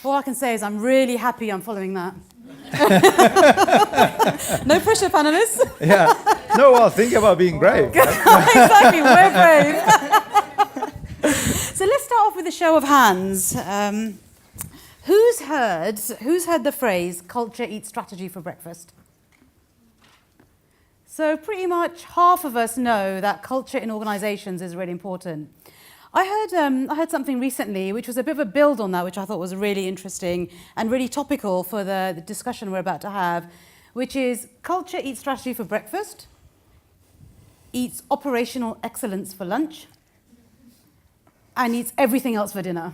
All I can say is I'm really happy I'm following that. No pressure, panelists. Yeah. No, well, think about being brave. Exactly, we're brave. So let's start off with a show of hands. Who's heard the phrase "culture eats strategy" for breakfast? So pretty much half of us know that culture in organisations is really important. I heard something recently which was a bit of a build on that, which I thought was really interesting and really topical for the discussion we're about to have, which is culture eats strategy for breakfast, eats operational excellence for lunch, and eats everything else for dinner.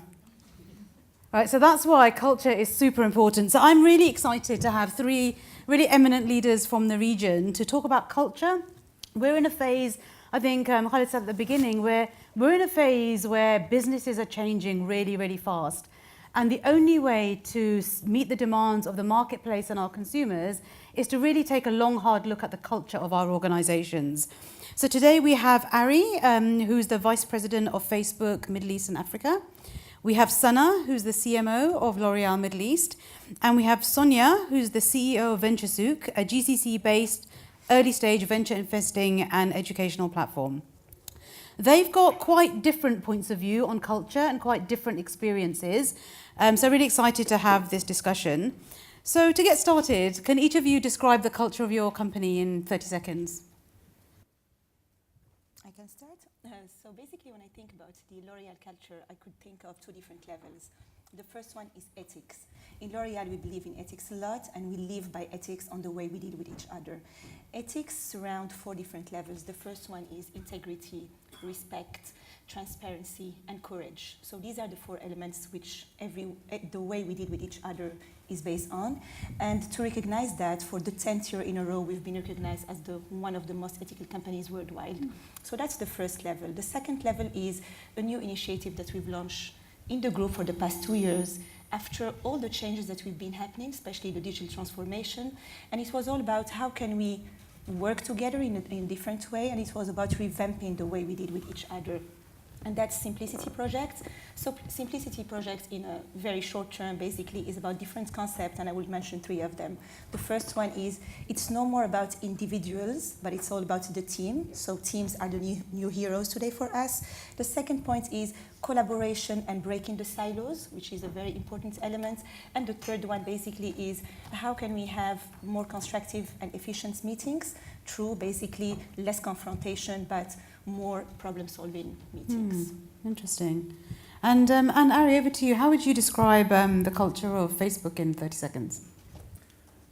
Right, so that's why culture is super important. So I'm really excited to have three really eminent leaders from the region to talk about culture. We're in a phase, I think Khalid said at the beginning, where we're in a phase where businesses are changing really, really fast. And the only way to meet the demands of the marketplace and our consumers is to really take a long, hard look at the culture of our organizations. So today we have Ari, who's the Vice President of Facebook Middle East and Africa. We have Sana, who's the CMO of L'Oréal Middle East. And we have Sonia, who's the CEO of Venturesouq, a GCC-based early-stage venture investing and educational platform. They've got quite different points of view on culture and quite different experiences. So really excited to have this discussion. So to get started, can each of you describe the culture of your company in 30 seconds? I can start. So basically, when I think about the L'Oréal culture, I could think of two different levels. The first one is ethics. In L'Oréal, we believe in ethics a lot, and we live by ethics on the way we deal with each other. Ethics surround four different levels. The first one is integrity, respect, transparency, and courage. So these are the four elements which the way we deal with each other is based on. And to recognize that, for the 10th year in a row, we've been recognized as one of the most ethical companies worldwide. So that's the first level. The second level is a new initiative that we've launched in the group for the past 2 years, after all the changes that we've been happening, especially the digital transformation. And it was all about how can we work together in a different way, and it was about revamping the way we did with each other. And that's Simplicity Project. So Simplicity Project in a very short term basically is about different concepts, and I will mention 3 of them. The first one is it's no more about individuals, but it's all about the team. So teams are the new heroes today for us. The second point is collaboration and breaking the silos, which is a very important element. And the third one basically is how can we have more constructive and efficient meetings through basically less confrontation, but more problem-solving meetings. Interesting. And Ari, over to you. How would you describe the culture of Facebook in 30 seconds?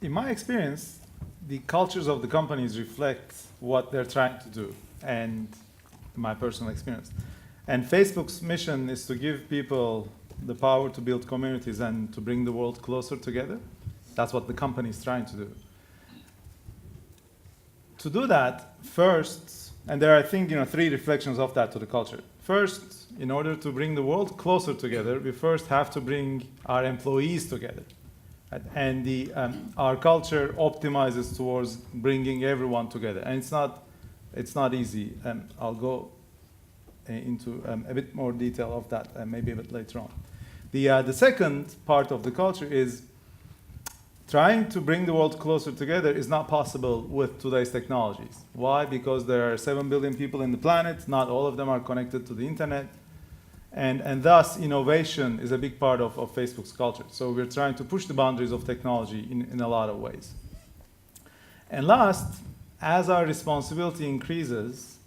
In my experience, the cultures of the companies reflect what they're trying to do, and my personal experience. And Facebook's mission is to give people the power to build communities and to bring the world closer together. That's what the company is trying to do. To do that, first, and there are, I think, 3 reflections of that to the culture. First, in order to bring the world closer together, we first have to bring our employees together. And our culture optimizes towards bringing everyone together. And it's not easy. I'll go into a bit more detail of that maybe a bit later on. The second part of the culture is trying to bring the world closer together is not possible with today's technologies. Why? Because there are 7 billion people in the planet. Not all of them are connected to the internet. And thus, innovation is a big part of Facebook's culture. So we're trying to push the boundaries of technology in a lot of ways. And last, as our responsibility increases,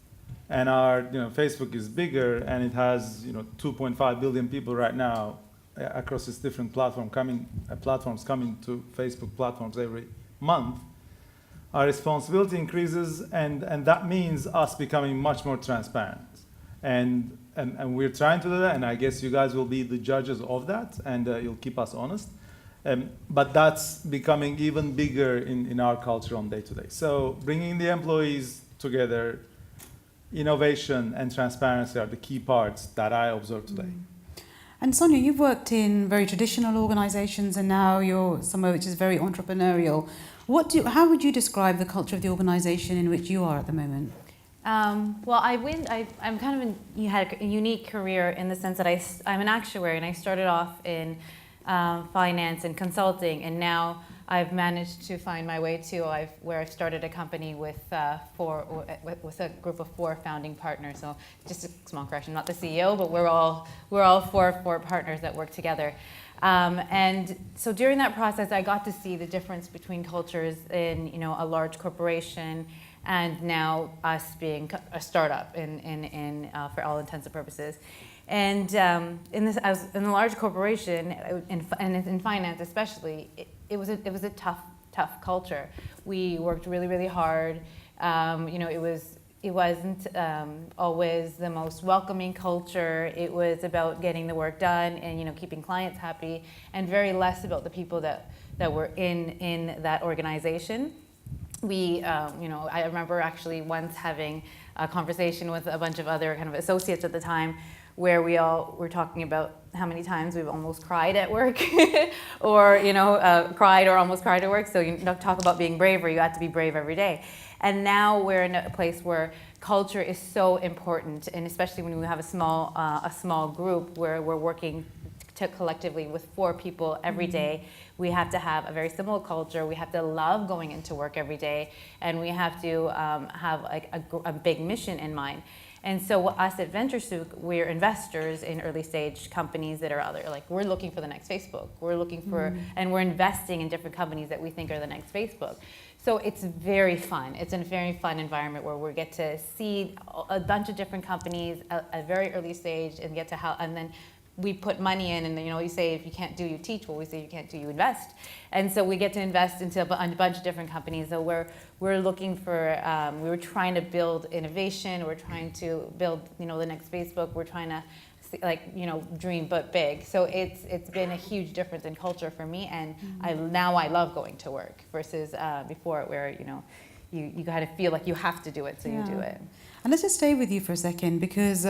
and our Facebook is bigger, and it has 2.5 billion people right now across its different platforms coming to Facebook platforms every month, our responsibility increases, and that means us becoming much more transparent. And we're trying to do that, and I guess you guys will be the judges of that, and you'll keep us honest. But that's becoming even bigger in our culture on day-to-day. So bringing the employees together, innovation and transparency are the key parts that I observe today. And Sonia, you've worked in very traditional organizations, and now you're somewhere which is very entrepreneurial. How would you describe the culture of the organization in which you are at the moment? Well, I'm kind of you had a unique career in the sense that I'm an actuary, and I started off in finance and consulting, and now I've managed to find my way to where I've started a company with a group of 4 founding partners. So just a small correction, not the CEO, but we're all four partners that work together. And so during that process, I got to see the difference between cultures in a large corporation and now us being a startup for all intents and purposes. And in the large corporation, in finance especially, it was a tough culture. We worked really, really hard. It wasn't always the most welcoming culture. It was about getting the work done and keeping clients happy, and very less about the people that were in that organization. I remember actually once having a conversation with a bunch of other kind of associates at the time, where we all were talking about how many times we've almost cried at work, or cried or almost cried at work. So you talk about being braver. You have to be brave every day. And now we're in a place where culture is so important, and especially when we have a small group where we're working collectively with 4 people every day. We have to have a very similar culture. We have to love going into work every day, and we have to have a big mission in mind. And so us at Venturesouq, we're investors in early stage companies that are out there. Like, we're looking for the next Facebook. We're looking for, and we're investing in different companies that we think are the next Facebook. So it's very fun. It's a very fun environment where we get to see a bunch of different companies at a very early stage and get to and then we put money in, and you say if you can't do, you teach. Well, we say if you can't do, you invest. And so we get to invest into a bunch of different companies. So we're looking for, we were trying to build innovation. We're trying to build, the next Facebook. We're trying to, dream but big. So it's been a huge difference in culture for me. And now I love going to work versus before, where you kind of feel like you have to do it, so you do it. And let's just stay with you for a second, because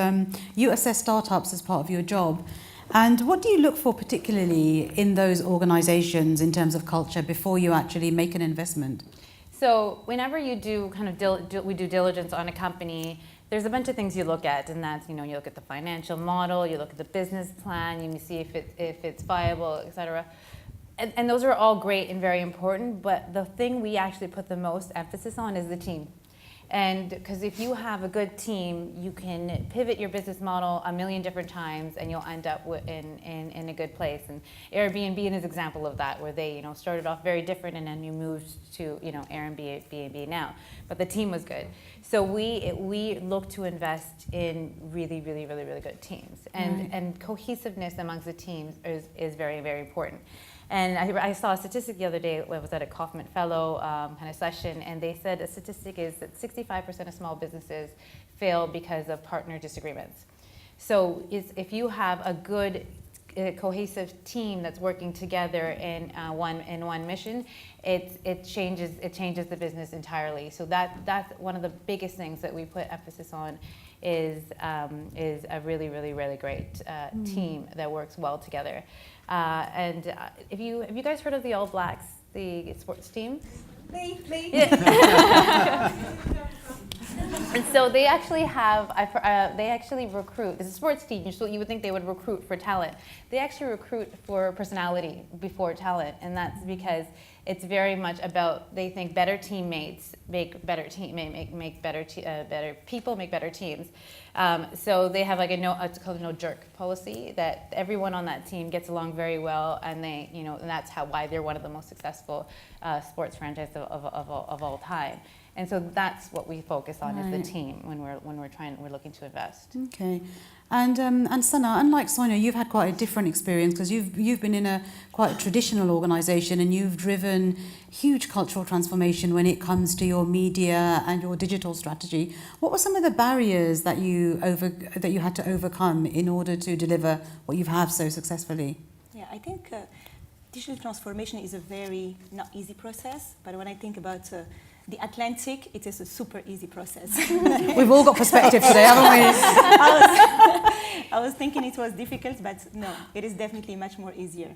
you assess startups as part of your job. And what do you look for particularly in those organizations in terms of culture before you actually make an investment? So whenever you do kind of we do diligence on a company, there's a bunch of things you look at, and that's, you look at the financial model, you look at the business plan, you see if it's viable, et cetera. And those are all great and very important, but the thing we actually put the most emphasis on is the team. And because if you have a good team, you can pivot your business model a million different times, and you'll end up in a good place. And Airbnb is an example of that, where they started off very different, and then you moved to Airbnb now. But the team was good. So we look to invest in really, really, really, really good teams, and cohesiveness amongst the teams is very, very important. And I saw a statistic the other day. I was at a Kaufman Fellow kind of session, and they said a statistic is that 65% of small businesses fail because of partner disagreements. So if you have a good cohesive team that's working together in one mission, it changes the business entirely. So that's one of the biggest things that we put emphasis on, is a really, really, really great team that works well together. And have you guys heard of the All Blacks, the sports team? Me. Yeah. And so they actually recruit. It's a sports team, so you would think they would recruit for talent. They actually recruit for personality before talent, and that's because it's very much about, they think better teammates make better people make better teams. So they have it's called a no jerk policy, that everyone on that team gets along very well, and they and that's why they're one of the most successful sports franchises of all time. And so that's what we focus on, is the team when we're looking to invest. Okay, and Sana, unlike Sonia, you've had quite a different experience, because you've been in quite a traditional organisation, and you've driven huge cultural transformation when it comes to your media and your digital strategy. What were some of the barriers that you had to overcome in order to deliver what you have so successfully? Yeah, I think digital transformation is a very not easy process, but when I think about the Atlantic, it is a super easy process. We've all got perspective today, haven't we? I was thinking it was difficult, but no, it is definitely much more easier.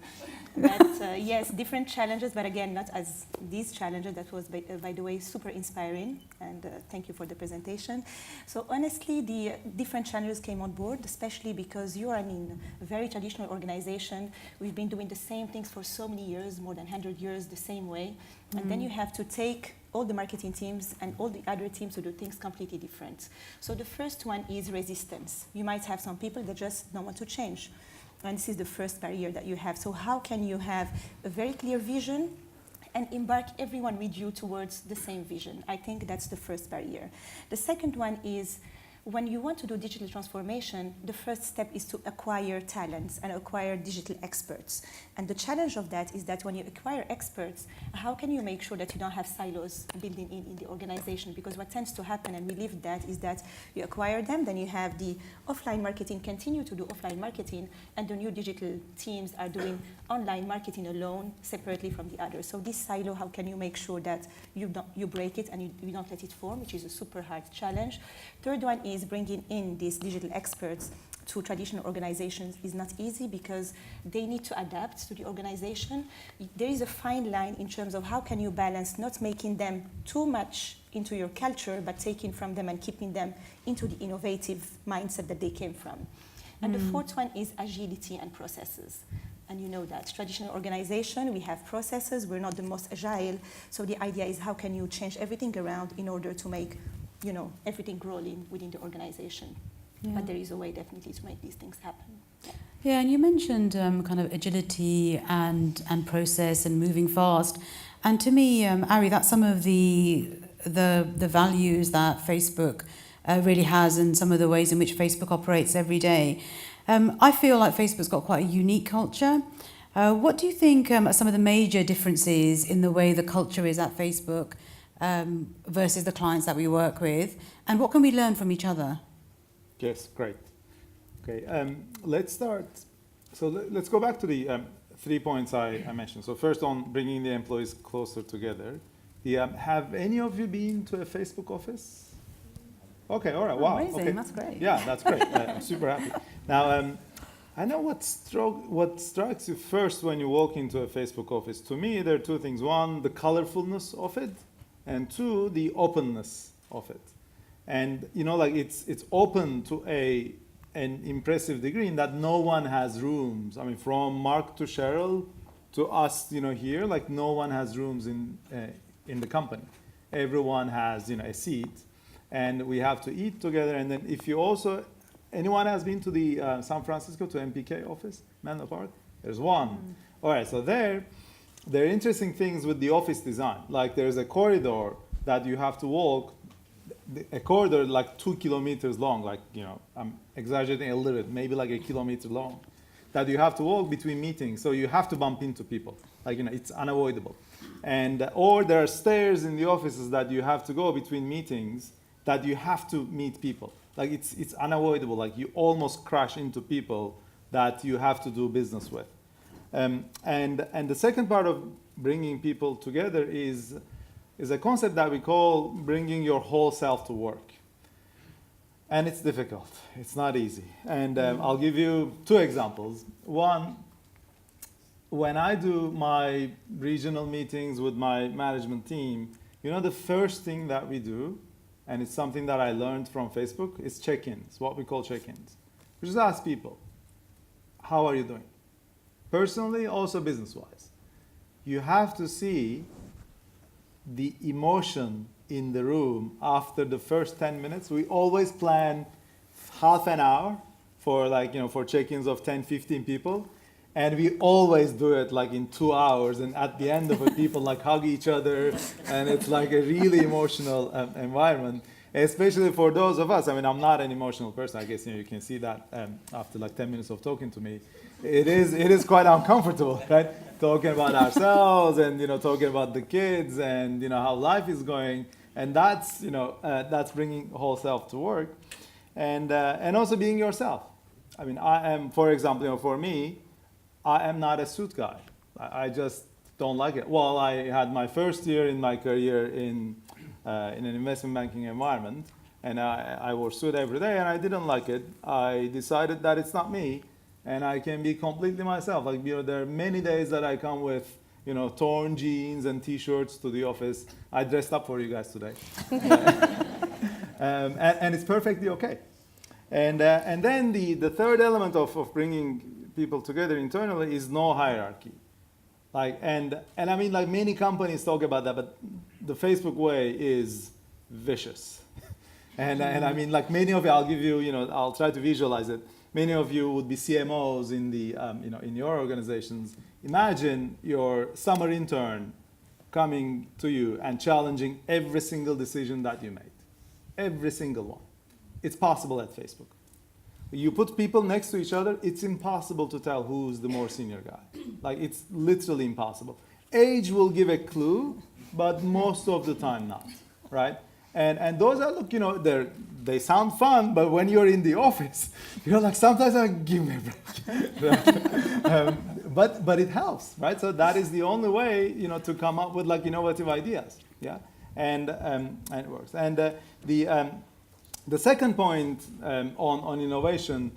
But yes, different challenges, but again, not as these challenges. That was, by the way, super inspiring, and thank you for the presentation. So honestly, the different challenges came on board, especially because you are in a very traditional organization. We've been doing the same things for so many years, more than 100 years, the same way. And then you have to take all the marketing teams and all the other teams to do things completely different. So the first one is resistance. You might have some people that just don't want to change. And this is the first barrier that you have. So how can you have a very clear vision and embark everyone with you towards the same vision? I think that's the first barrier. The second one is, when you want to do digital transformation, the first step is to acquire talents and acquire digital experts. And the challenge of that is that when you acquire experts, how can you make sure that you don't have silos building in the organization? Because what tends to happen, and we live that, is that you acquire them, then you have the offline marketing continue to do offline marketing, and the new digital teams are doing online marketing alone, separately from the others. So this silo, how can you make sure that you break it and you don't let it form, which is a super hard challenge. Third one is bringing in these digital experts to traditional organizations is not easy because they need to adapt to the organization. There is a fine line in terms of how can you balance not making them too much into your culture, but taking from them and keeping them into the innovative mindset that they came from. And the fourth one is agility and processes. And you know that traditional organization, we have processes, we're not the most agile. So the idea is how can you change everything around in order to make everything rolling within the organization. Yeah. But there is a way definitely to make these things happen. Yeah, and you mentioned kind of agility and process and moving fast. And to me, Ari, that's some of the values that Facebook really has, and some of the ways in which Facebook operates every day. I feel like Facebook's got quite a unique culture. What do you think are some of the major differences in the way the culture is at Facebook versus the clients that we work with, and what can we learn from each other? Yes, great. Okay, let's start. So let's go back to the 3 points I mentioned. So first, on bringing the employees closer together. Have any of you been to a Facebook office? Okay, all right, wow. Amazing, okay. That's great. Yeah, that's great. I'm super happy. Now, I know what strikes you first when you walk into a Facebook office. To me, there are two things. One, the colorfulness of it, and two, the openness of it. And it's open to an impressive degree in that no one has rooms. I mean, from Mark to Cheryl to us, here, like no one has rooms in the company. Everyone has, a seat, and we have to eat together. And then if you also, anyone has been to the San Francisco, to MPK office, Menlo Park? There's one. All right, so there are interesting things with the office design. Like there's a corridor that you have to walk, a corridor like 2 kilometers long, like, I'm exaggerating a little bit, maybe like 1 kilometer long, that you have to walk between meetings. So you have to bump into people. Like, it's unavoidable. And, or there are stairs in the offices that you have to go between meetings that you have to meet people. Like it's unavoidable. Like you almost crash into people that you have to do business with. And the second part of bringing people together is a concept that we call bringing your whole self to work. And it's difficult. It's not easy. And I'll give you 2 examples. One, when I do my regional meetings with my management team, the first thing that we do, and it's something that I learned from Facebook, is check-ins, what we call check-ins. We just ask people, how are you doing? Personally, also business-wise. You have to see the emotion in the room after the first 10 minutes. We always plan half an hour for for check-ins of 10, 15 people. And we always do it like in 2 hours. And at the end of it, people like hug each other. And it's like a really emotional environment, especially for those of us. I mean, I'm not an emotional person. I guess you can see that after like 10 minutes of talking to me. It is quite uncomfortable, right? Talking about ourselves and talking about the kids and how life is going, and that's that's bringing whole self to work, and also being yourself. I mean, I am, for example, for me, I am not a suit guy. I just don't like it. Well, I had my first year in my career in an investment banking environment, and I wore suit every day, and I didn't like it. I decided that it's not me, and I can be completely myself. Like, there are many days that I come with, torn jeans and t-shirts to the office. I dressed up for you guys today. And it's perfectly okay. And then the third element of bringing people together internally is no hierarchy. And I mean, like, many companies talk about that, but the Facebook way is vicious. And I mean, like, many of you, I'll give you, I'll try to visualize it. Many of you would be CMOs in the, in your organizations. Imagine your summer intern coming to you and challenging every single decision that you made. Every single one. It's possible at Facebook. You put people next to each other, it's impossible to tell who's the more senior guy. Like, it's literally impossible. Age will give a clue, but most of the time not, right? And those are, look, they sound fun, but when you're in the office, you're like, sometimes I give me a break. But it helps, right? So that is the only way, to come up with, like, innovative ideas, yeah? And it works. And the second point on innovation,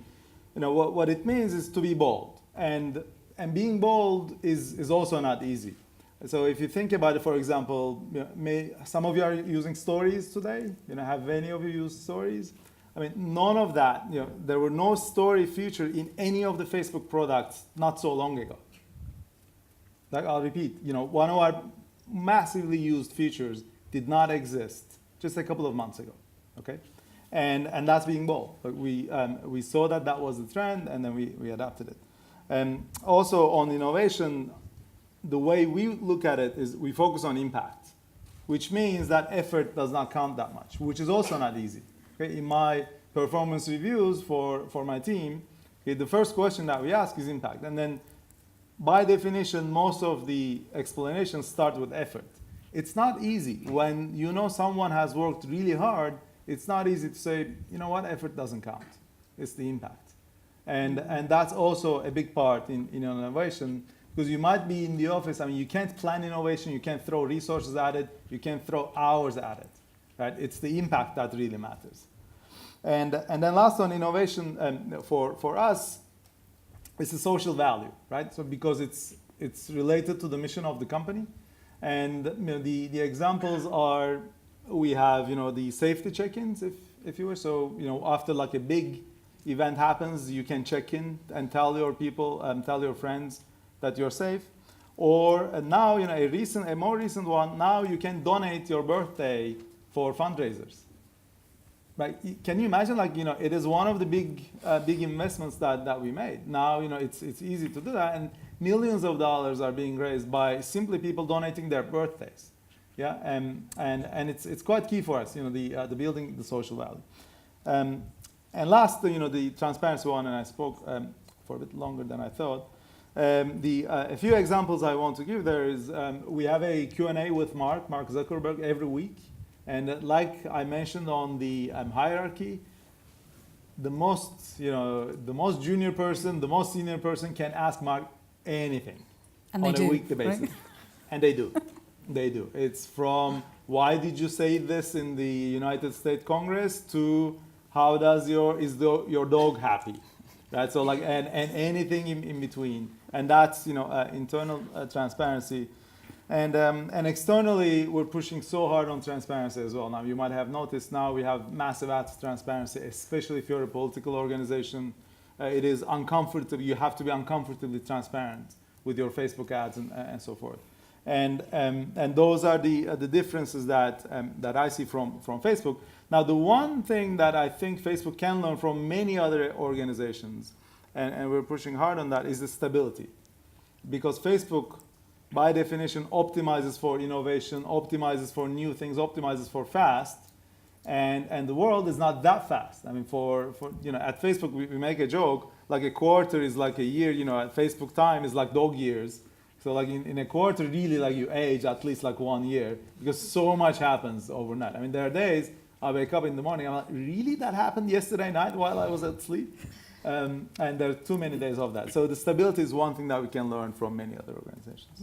what it means is to be bold. And being bold is also not easy. So if you think about it, for example, some of you are using stories today. Have any of you used stories? I mean, none of that. There were no story feature in any of the Facebook products not so long ago. Like, I'll repeat. One of our massively used features did not exist just a couple of months ago. Okay, and that's being bold. Like, we saw that was the trend, and then we adapted it. And also on innovation, the way we look at it is we focus on impact, which means that effort does not count that much, which is also not easy. Okay? In my performance reviews for my team, okay, the first question that we ask is impact. And then, by definition, most of the explanations start with effort. It's not easy. When someone has worked really hard, it's not easy to say, what, effort doesn't count. It's the impact. And that's also a big part in innovation. Because you might be in the office, I mean, you can't plan innovation, you can't throw resources at it, you can't throw hours at it, right? It's the impact that really matters. And then last on innovation, for us, it's a social value, right? So because it's related to the mission of the company. And the examples are, we have, the safety check-ins, if you were. So, after like a big event happens, you can check in and tell your people, tell your friends, that you're safe. Or now, a more recent one, now you can donate your birthday for fundraisers. Right? Can you imagine, like, it is one of the big investments that we made. Now, it's easy to do that, and millions of dollars are being raised by simply people donating their birthdays. Yeah, and it's quite key for us, the building the social value. And last, the transparency one, and I spoke for a bit longer than I thought. A few examples I want to give there is we have a Q&A with Mark Zuckerberg every week. And like I mentioned on the hierarchy, the most junior person, the most senior person can ask Mark anything on a weekly basis. Right? And they do. They do. It's from, why did you say this in the United States Congress, to how does your dog happy? Right? So, like, and anything in between. And that's, internal transparency. And externally, we're pushing so hard on transparency as well. Now, you might have noticed now we have massive ads transparency, especially if you're a political organization. It is uncomfortable. You have to be uncomfortably transparent with your Facebook ads and so forth. And those are the differences that I see from Facebook. Now, the one thing that I think Facebook can learn from many other organizations, and we're pushing hard on that, is the stability. Because Facebook, by definition, optimizes for innovation, optimizes for new things, optimizes for fast, and the world is not that fast. I mean, for at Facebook, we make a joke, like a quarter is like a year, at Facebook time is like dog years. So like in a quarter, really, like, you age at least like 1 year, because so much happens overnight. I mean, there are days I wake up in the morning, I'm like, really, that happened yesterday night while I was asleep? And there are too many days of that. So the stability is one thing that we can learn from many other organizations.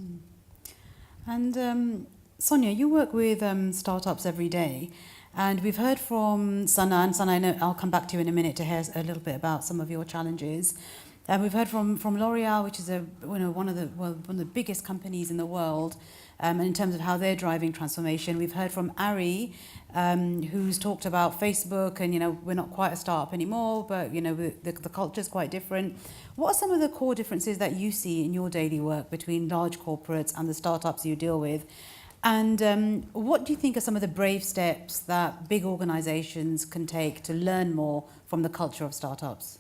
And Sonia, you work with startups every day. And we've heard from Sana, and Sana, I know I'll come back to you in a minute to hear a little bit about some of your challenges. And we've heard from L'Oreal, which is one of the biggest companies in the world, and in terms of how they're driving transformation. We've heard from Ari, who's talked about Facebook, and we're not quite a startup anymore, but the culture is quite different. What are some of the core differences that you see in your daily work between large corporates and the startups you deal with? And what do you think are some of the brave steps that big organizations can take to learn more from the culture of startups?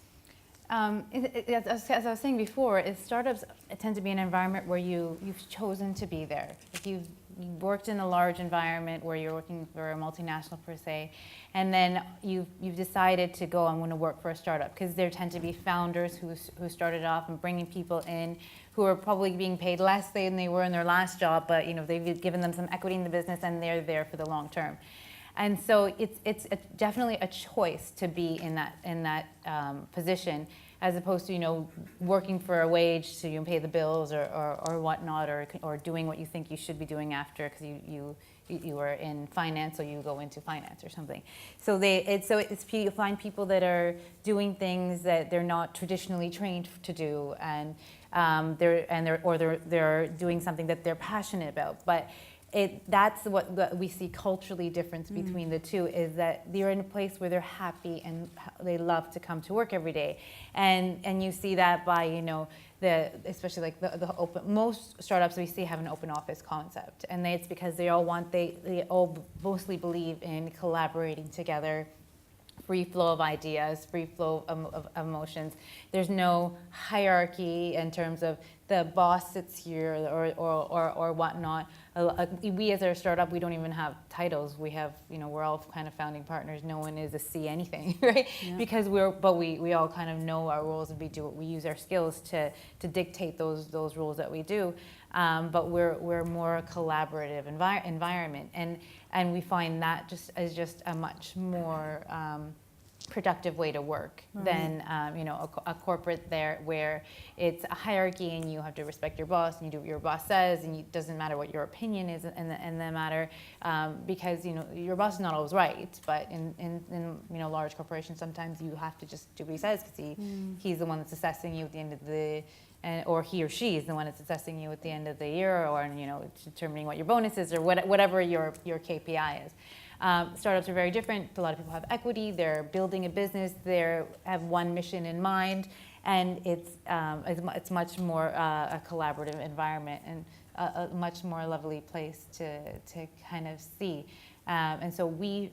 As I was saying before, startups tend to be an environment where you've chosen to be there. If you've worked in a large environment where you're working for a multinational per se, and then you've decided to go, I'm going to work for a startup, because there tend to be founders who started off and bringing people in who are probably being paid less than they were in their last job, but they've given them some equity in the business and they're there for the long term. And so it's definitely a choice to be in that position, as opposed to working for a wage so you can pay the bills or whatnot, or doing what you think you should be doing after because you were in finance, or you go into finance or something. So you find people that are doing things that they're not traditionally trained to do, and they're doing something that they're passionate about, but. That's what we see culturally difference between the two, is that they're in a place where they're happy and they love to come to work every day, and you see that by especially like the open, most startups we see have an open office concept, and it's because they all mostly believe in collaborating together. Free flow of ideas, free flow of emotions. There's no hierarchy in terms of the boss sits here or whatnot. We as a startup, we don't even have titles. We have, we're all kind of founding partners. No one is a C anything, right? Yeah. Because we all kind of know our roles, and we use our skills to dictate those roles that we do. But we're more a collaborative environment, and we find that just a much more productive way to work than a corporate there, where it's a hierarchy and you have to respect your boss and you do what your boss says, and it doesn't matter what your opinion is in the matter, because your boss is not always right, but in large corporations sometimes you have to just do what he says, because he's the one that's assessing you at the end of the or he or she is the one that's assessing you at the end of the year, or determining what your bonus is, or whatever your KPI is. Startups are very different. A lot of people have equity. They're building a business. They have one mission in mind, and it's much more a collaborative environment, and a much more lovely place to kind of see. And so we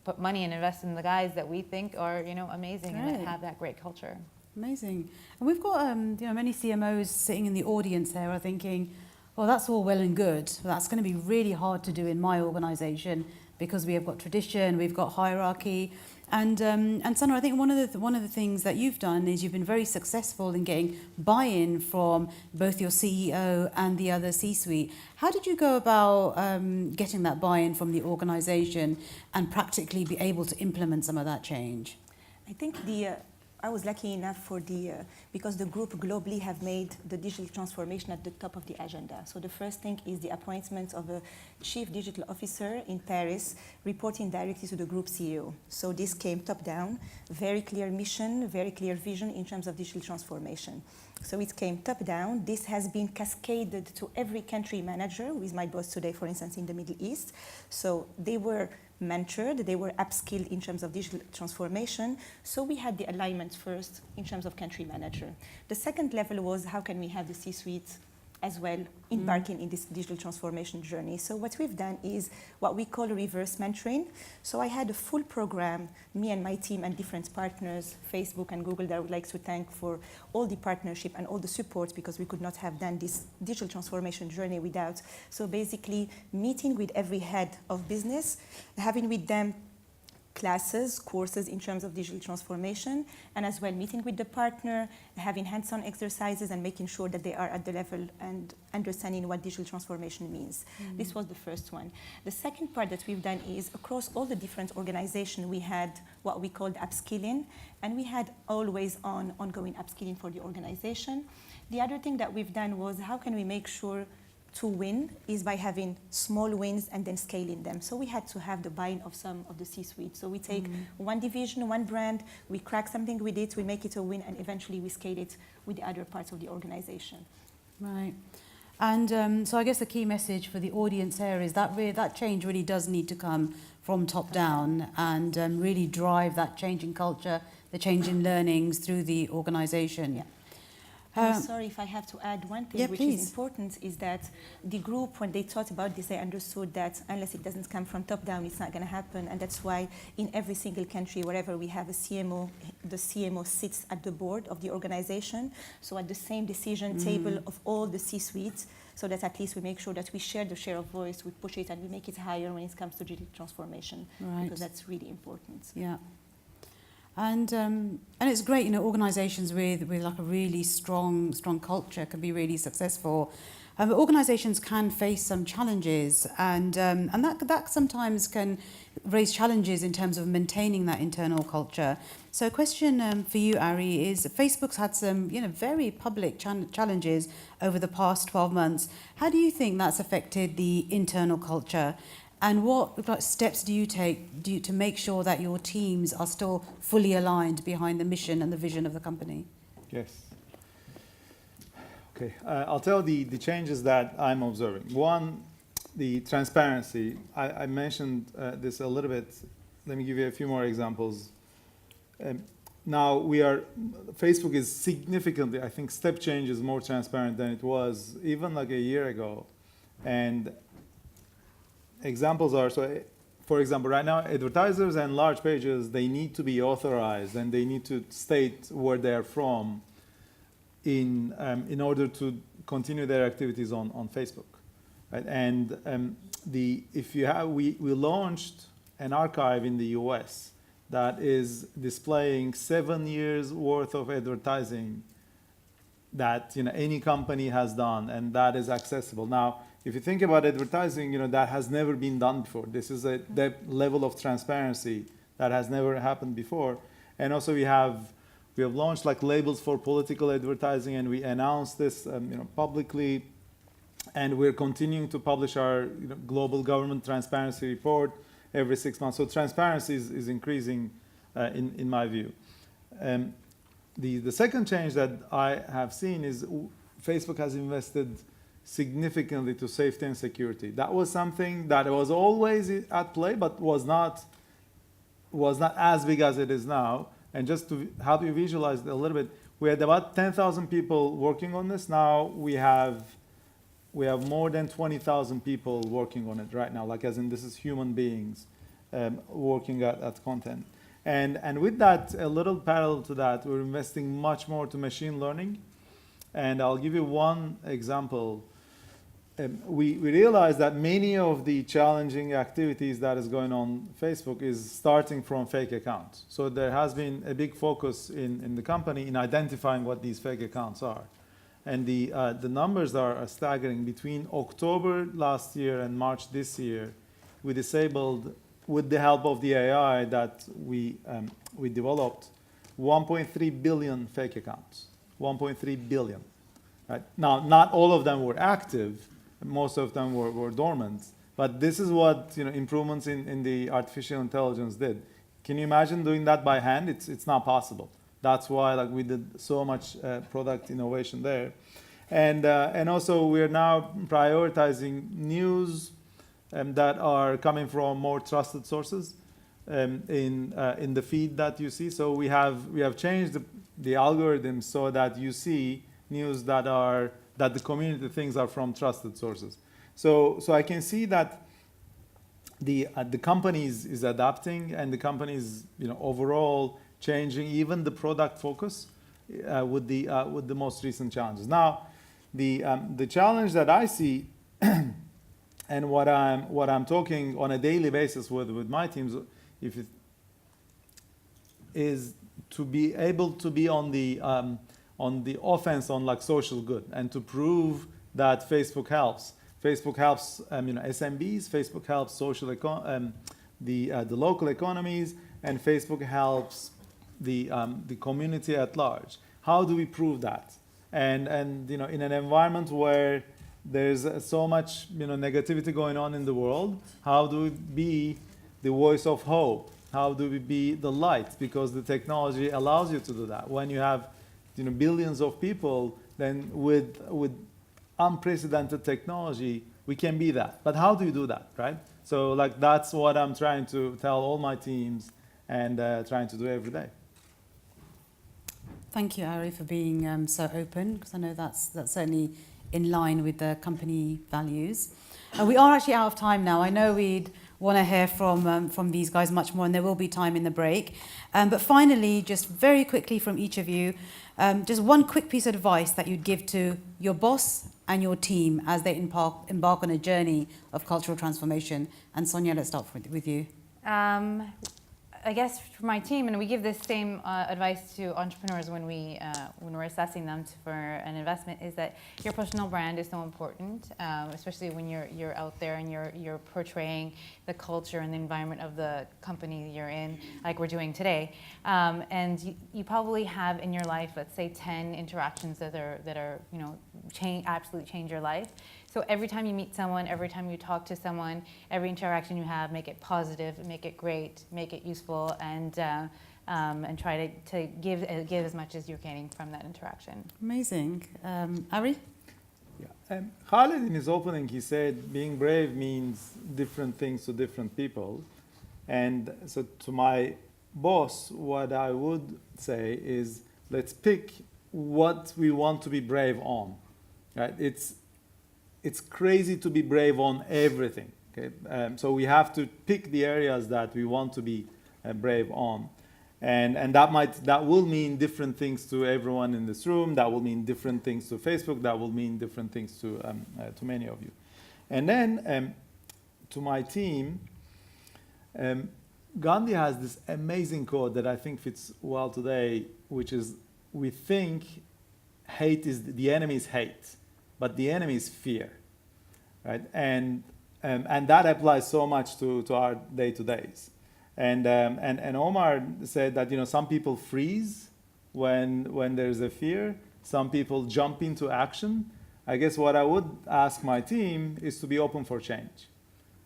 put money and invest in the guys that we think are amazing and that have that great culture. Amazing. And we've got many CMOs sitting in the audience here are thinking, well, that's all well and good. That's going to be really hard to do in my organization, because we have got tradition, we've got hierarchy. And Sana, I think one of the things that you've done is you've been very successful in getting buy-in from both your CEO and the other C-suite. How did you go about getting that buy-in from the organization and practically be able to implement some of that change? I think I was lucky enough because the group globally have made the digital transformation at the top of the agenda. So the first thing is the appointment of a chief digital officer in Paris, reporting directly to the group CEO. So this came top down, very clear mission, very clear vision in terms of digital transformation. So it came top down. This has been cascaded to every country manager, with my boss today, for instance, in the Middle East. So they were mentored, they were upskilled in terms of digital transformation. So we had the alignment first in terms of country manager. The second level was, how can we have the C-suite as well embarking in this digital transformation journey? So what we've done is what we call reverse mentoring. So I had a full program, me and my team and different partners, Facebook and Google, that I would like to thank for all the partnership and all the support, because we could not have done this digital transformation journey without. So basically meeting with every head of business, having with them classes, courses in terms of digital transformation, and as well meeting with the partner, having hands-on exercises and making sure that they are at the level and understanding what digital transformation means. This was the first one. The second part that we've done is across all the different organizations, we had what we called upskilling, and we had always ongoing upskilling for the organization. The other thing that we've done was, how can we make sure to win is by having small wins and then scaling them. So we had to have the buy-in of some of the C-suite. So we take one division, one brand, we crack something with it, we make it a win, and eventually we scale it with the other parts of the organization. Right. And so I guess the key message for the audience here is that that change really does need to come from top down and really drive that change in culture, the change in learnings through the organization. Yeah. I'm sorry if I have to add one thing, which please. is important, is that the group, when they thought about this, they understood that unless it doesn't come from top down, it's not going to happen. And that's why in every single country, wherever we have a CMO, the CMO sits at the board of the organization. So at the same decision table of all the C-suites, so that at least we make sure that we share the share of voice, we push it, and we make it higher when it comes to digital transformation, because that's really important. Yeah. And it's great, organisations with like a really strong culture can be really successful. But organisations can face some challenges, and that sometimes can raise challenges in terms of maintaining that internal culture. So, a question for you, Ari, is Facebook's had some very public challenges over the past 12 months. How do you think that's affected the internal culture? And what steps do you take to make sure that your teams are still fully aligned behind the mission and the vision of the company? Yes. Okay, I'll tell the changes that I'm observing. One, the transparency. I mentioned this a little bit. Let me give you a few more examples. Now Facebook is significantly, I think step change is more transparent than it was even like a year ago. And examples are, so for example, right now advertisers and large pages, they need to be authorized and they need to state where they're from in order to continue their activities on Facebook. Right? And we launched an archive in the US that is displaying 7 years worth of advertising that any company has done, and that is accessible. Now, if you think about advertising, that has never been done before. This is that level of transparency that has never happened before. And also we have launched like labels for political advertising, and we announced this publicly. And we're continuing to publish our global government transparency report every 6 months. So transparency is increasing in my view. The second change that I have seen is Facebook has invested significantly to safety and security. That was something that was always at play, but was not as big as it is now. And just to help you visualize it a little bit, we had about 10,000 people working on this. Now we have more than 20,000 people working on it right now, like as in this is human beings working at content. And with that, a little parallel to that, we're investing much more to machine learning. And I'll give you one example. We realize that many of the challenging activities that is going on Facebook is starting from fake accounts. So there has been a big focus in the company in identifying what these fake accounts are. And the numbers are staggering. Between October last year and March this year, we disabled, with the help of the AI that we developed, 1.3 billion fake accounts. 1.3 billion. Right? Now, not all of them were active. Most of them were dormant. But this is what improvements in the artificial intelligence did. Can you imagine doing that by hand? It's not possible. That's why we did so much product innovation there. And also we're now prioritizing news that are coming from more trusted sources in the feed that you see. So we have changed the algorithm so that you see news that the community thinks are from trusted sources. So I can see that the company is adapting, and the company is overall changing even the product focus with the most recent challenges. Now, the challenge that I see and what I'm talking on a daily basis with my teams, is to be able to be on the offense on social good, and to prove that Facebook helps. Facebook helps SMBs. Facebook helps the local economies, and Facebook helps the community at large. How do we prove that? And in an environment where there's so much negativity going on in the world. How do we be the voice of hope? How do we be the light? Because the technology allows you to do that. When you have billions of people, then with unprecedented technology, we can be that. But how do you do that, right? So like that's what I'm trying to tell all my teams and trying to do every day. Thank you, Ari, for being so open, because I know that's certainly in line with the company values. We are actually out of time now. I know we'd want to hear from these guys much more, and there will be time in the break. But finally, just very quickly from each of you, just one quick piece of advice that you'd give to your boss and your team as they embark on a journey of cultural transformation. And Sonia, let's start with you. I guess for my team, and we give this same advice to entrepreneurs when we're assessing them for an investment, is that your personal brand is so important, especially when you're out there and you're portraying the culture and the environment of the company you're in, like we're doing today. And you probably have in your life, let's say, 10 interactions that are absolutely change your life. So every time you meet someone, every time you talk to someone, every interaction you have, make it positive, make it great, make it useful, and try to give as much as you're getting from that interaction. Amazing. Ari? Yeah. Khaled, in his opening, he said being brave means different things to different people. And so to my boss, what I would say is, let's pick what we want to be brave on. Right? It's crazy to be brave on everything. Okay? So we have to pick the areas that we want to be brave on. And that will mean different things to everyone in this room. That will mean different things to Facebook. That will mean different things to many of you. And then to my team, Gandhi has this amazing quote that I think fits well today, which is, we think the enemy is hate, but the enemy is fear, right? And that applies so much to our day-to-days. And Omar said that some people freeze when there's a fear. Some people jump into action. I guess what I would ask my team is to be open for change,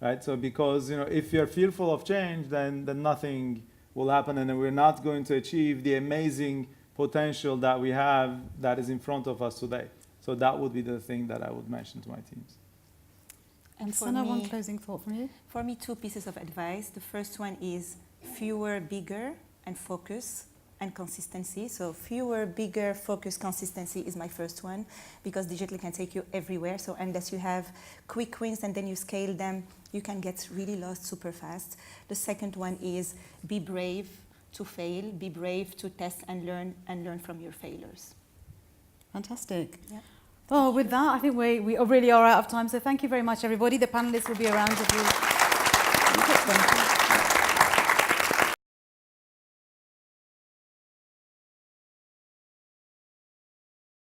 right? So because if you're fearful of change, then nothing will happen, and we're not going to achieve the amazing potential that we have that is in front of us today. So that would be the thing that I would mention to my teams. And for Sana, me, one closing thought from you? For me, 2 pieces of advice. The first one is fewer, bigger, and focus and consistency. So fewer, bigger, focus, consistency is my first one, because digital can take you everywhere. So unless you have quick wins and then you scale them, you can get really lost super fast. The second one is be brave to fail, be brave to test and learn from your failures. Fantastic. Yeah. Well, with that, I think we really are out of time. So thank you very much, everybody. The panelists will be around if you...